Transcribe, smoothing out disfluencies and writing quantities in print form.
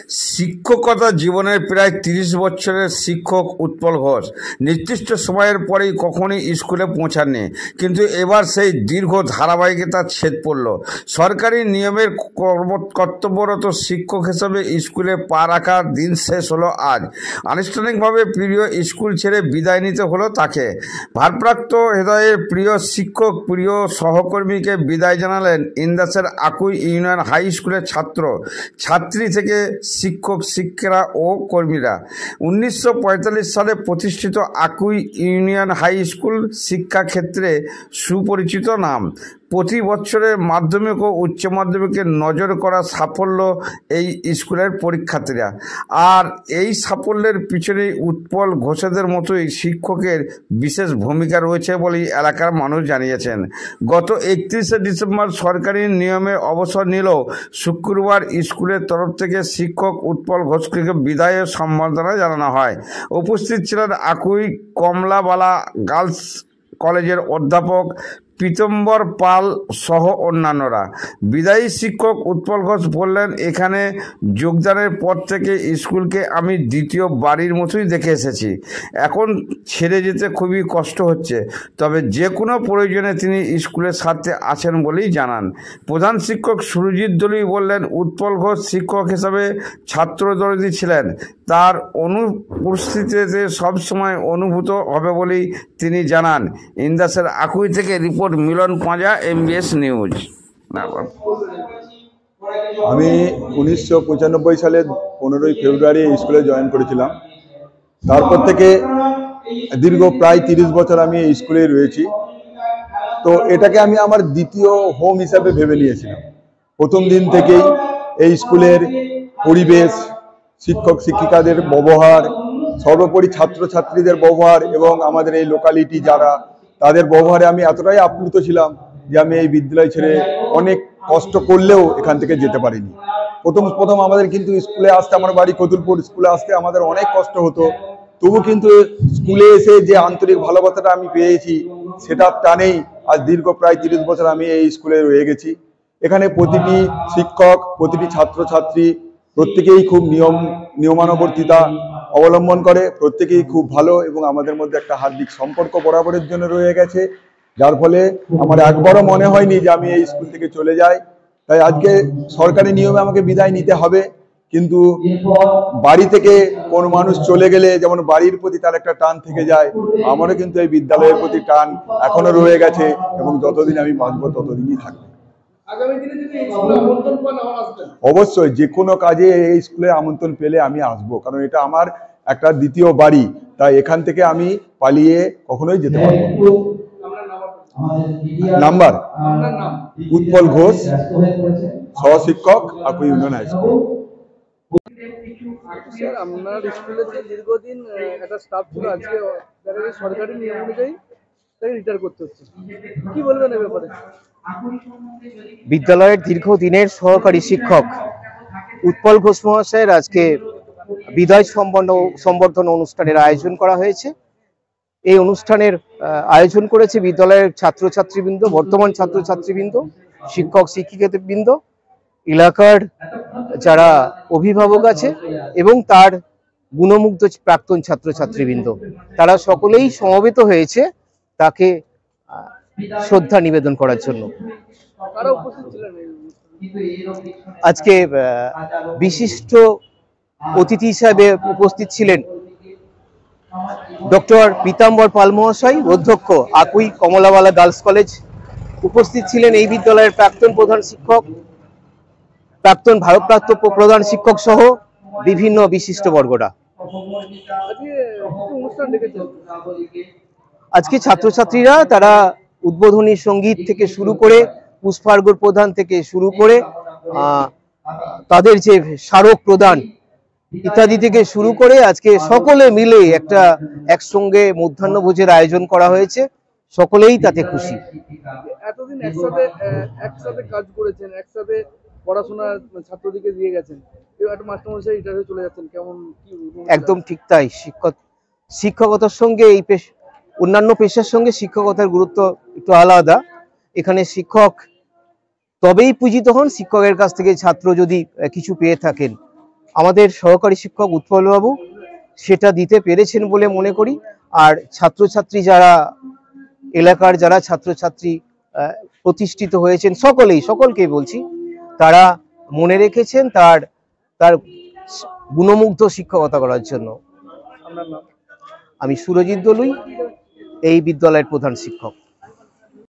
শিক্ষকতা জীবনের প্রায় ৩০ বছরের শিক্ষক উৎপল ঘোষ নির্দিষ্ট সময়ের পরেই কখনই স্কুলে পৌঁছাননি, কিন্তু এবার সেই দীর্ঘ ধারাবাহিকতার ছেদ পড়ল। সরকারি নিয়মের কর্তব্যরত শিক্ষক হিসেবে স্কুলে পা রাখার দিন শেষ হলো আজ। আনুষ্ঠানিকভাবে প্রিয় স্কুল ছেড়ে বিদায় নিতে হলো তাকে। ভারপ্রাপ্ত হৃদয়ের প্রিয় শিক্ষক, প্রিয় সহকর্মীকে বিদায় জানালেন ইন্দাসের আকুই ইউনিয়ন হাই স্কুলের ছাত্র ছাত্রী থেকে শিক্ষক, শিক্ষিকা ও কর্মীরা। 1945 সালে প্রতিষ্ঠিত আকুই ইউনিয়ন হাই স্কুল শিক্ষাক্ষেত্রে সুপরিচিত নাম। প্রতি বছরে মাধ্যমিক ও উচ্চ মাধ্যমিকে নজর করা সাফল্য এই স্কুলের পরীক্ষার্থীরা। আর এই সাফল্যের পিছনেই উৎপল ঘোষেদের মতোই শিক্ষকের বিশেষ ভূমিকা রয়েছে বলেই এলাকার মানুষ জানিয়েছেন। গত 31শে ডিসেম্বর সরকারি নিয়মে অবসর নিলেও শুক্রবার স্কুলের তরফ থেকে শিক্ষক উৎপল ঘোষকে বিদায় সম্বর্ধনা জানানো হয়। উপস্থিত ছিলেন আকুই কমলাবালা গার্লস কলেজের অধ্যাপক পীতম্বর পাল সহ অন্যান্যরা। বিদায়ী শিক্ষক উৎপল ঘোষ বললেন, এখানে যোগদানের পর থেকে স্কুলকে আমি দ্বিতীয় বাড়ির মতোই দেখে এসেছি। এখন ছেড়ে যেতে খুবই কষ্ট হচ্ছে, তবে যে কোনো প্রয়োজনে তিনি স্কুলের স্বার্থে আছেন বলেই জানান। প্রধান শিক্ষক সুরজিৎ দলুই বললেন, উৎপল ঘোষ শিক্ষক হিসাবে ছাত্রদর্শী ছিলেন। তার অনুপস্থিতিতে সবসময় অনুভূত হবে বলেই তিনি জানান। ইন্দাসের আকুই থেকে রিপোর্ট মিলন পাঁজা, MBS নিউজ। আমি 1995 সালে 15ই ফেব্রুয়ারি স্কুলে জয়েন করেছিলাম। তারপর থেকে দীর্ঘ প্রায় 30 বছর আমি এই স্কুলে রয়েছি। তো এটাকে আমি আমার দ্বিতীয় হোম হিসাবে ভেবে নিয়েছিলাম। প্রথম দিন থেকেই এই স্কুলের পরিবেশ, শিক্ষক শিক্ষিকাদের ব্যবহার, সর্বোপরি ছাত্রছাত্রীদের ব্যবহার এবং আমাদের এই লোকালিটি যারা, তাদের ব্যবহারে আমি এতটাই আপ্লুত ছিলাম যে আমি এই বিদ্যালয় ছেড়ে অনেক কষ্ট করলেও এখান থেকে যেতে পারিনি। প্রথম আমাদের কিন্তু স্কুলে আসতে, আমার বাড়ি কতুলপুর, স্কুলে আসতে আমাদের অনেক কষ্ট হতো। তবু কিন্তু স্কুলে এসে যে আন্তরিক ভালোবাসাটা আমি পেয়েছি, সেটার টানেই আজ দীর্ঘ প্রায় 30 বছর আমি এই স্কুলে রয়ে গেছি। এখানে প্রতিটি শিক্ষক, প্রতিটি ছাত্রছাত্রী প্রত্যেকেই খুব নিয়মানুবর্তিতা অবলম্বন করে, প্রত্যেকেই খুব ভালো এবং আমাদের মধ্যে একটা হার্দিক সম্পর্ক বরাবরের জন্য রয়ে গেছে, যার ফলে আমার একবারও মনে হয়নি যে আমি এই স্কুল থেকে চলে যাই। তাই আজকে সরকারি নিয়মে আমাকে বিদায় নিতে হবে, কিন্তু বাড়ি থেকে কোনো মানুষ চলে গেলে যেমন বাড়ির প্রতি তার একটা টান থেকে যায়, আমারও কিন্তু এই বিদ্যালয়ের প্রতি টান এখনো রয়ে গেছে এবং যতদিন আমি বাঁচবো ততদিনই থাকবে। অবশ্যই যে কোনো কাজে এই স্কুলে আমন্ত্রণ পেলে আমি আসবো, কারণ এটা আমার একটা দ্বিতীয় বাড়ি। তাই এখান থেকে আমি পালিয়ে কখনোই যেতে পারবো না। নাম্বার উৎপল ঘোষ, সহশিক্ষক, আকুই ইউনিয়ন হাই স্কুল। স্যার, আপনার স্কুলে যে দীর্ঘদিন একটা স্টাফ ছিল, আজকে সরকারি নিয়ম অনুযায়ী তাকে রিটায়ার করতে হচ্ছে, কি বলবেন এ ব্যাপারে? বিদ্যালয়ের দীর্ঘদিনের সহকারী শিক্ষক উৎপল ঘোষ মহাশয়ের আজকে বিদায় সম্বর্ধনা অনুষ্ঠানের আয়োজন করা হয়েছে। এই অনুষ্ঠানের আয়োজন করেছে বিদ্যালয়ের ছাত্রছাত্রীবৃন্দ, বর্তমান ছাত্রছাত্রীবৃন্দ, শিক্ষক শিক্ষিকাবৃন্দ, এলাকার যারা অভিভাবক আছে এবং তার গুণমুগ্ধ প্রাক্তন ছাত্রছাত্রীবৃন্দ, তারা সকলেই সমবেত হয়েছে তাকে শ্রদ্ধা নিবেদন করার জন্য। আজকে বিশিষ্ট অতিথি হিসাবে উপস্থিত ছিলেন ডক্টর পীতাম্বর পাল মহাশয়, অধ্যক্ষ আকুই কমলাবালা গার্লস কলেজ। উপস্থিত ছিলেন এই বিদ্যালয়ের প্রাক্তন প্রধান শিক্ষক, প্রাক্তন ভারপ্রাপ্ত প্রধান শিক্ষক সহ বিভিন্ন বিশিষ্ট বর্গরা। আজকে ছাত্রছাত্রীরা তারা উদ্বোধনী সঙ্গীত থেকে শুরু করে, পুষ্পার্ঘ্য প্রদান থেকে শুরু করে, তাদের যে স্মারক প্রদান ইত্যাদি থেকে শুরু করে আজকে সকলে মিলে একটা একসঙ্গে মধ্যাহ্নভোজের আয়োজন করা হয়েছে। সকলেই তাতে খুশি। এতদিন একসাথে কাজ করেছেন, একসাথে পড়াশোনা ছাত্রদেরকে দিয়ে গেছেন, একটা মাস্টারমশাই রিটায়ার হয়ে চলে যাচ্ছেন, কেমন কি? একদম ঠিক তাই। শিক্ষকতার সঙ্গে এই অন্যান্য পেশার সঙ্গে শিক্ষকতার গুরুত্ব একটু আলাদা। এখানে শিক্ষক তবেই পূজিত হন শিক্ষকের কাছ থেকে ছাত্র যদি কিছু পেয়ে থাকেন। আমাদের সহকারী শিক্ষক উৎপলবাবু সেটা দিতে পেরেছেন বলে মনে করি। আর ছাত্রছাত্রী যারা এলাকার যারা ছাত্রছাত্রী প্রতিষ্ঠিত হয়েছেন সকলকেই বলছি, তারা মনে রেখেছেন তার গুণমুগ্ধ শিক্ষকতা করার জন্য। আপনার নাম? আমি সুরজিৎ দলুই, এই বিদ্যালয়ের প্রধান শিক্ষক।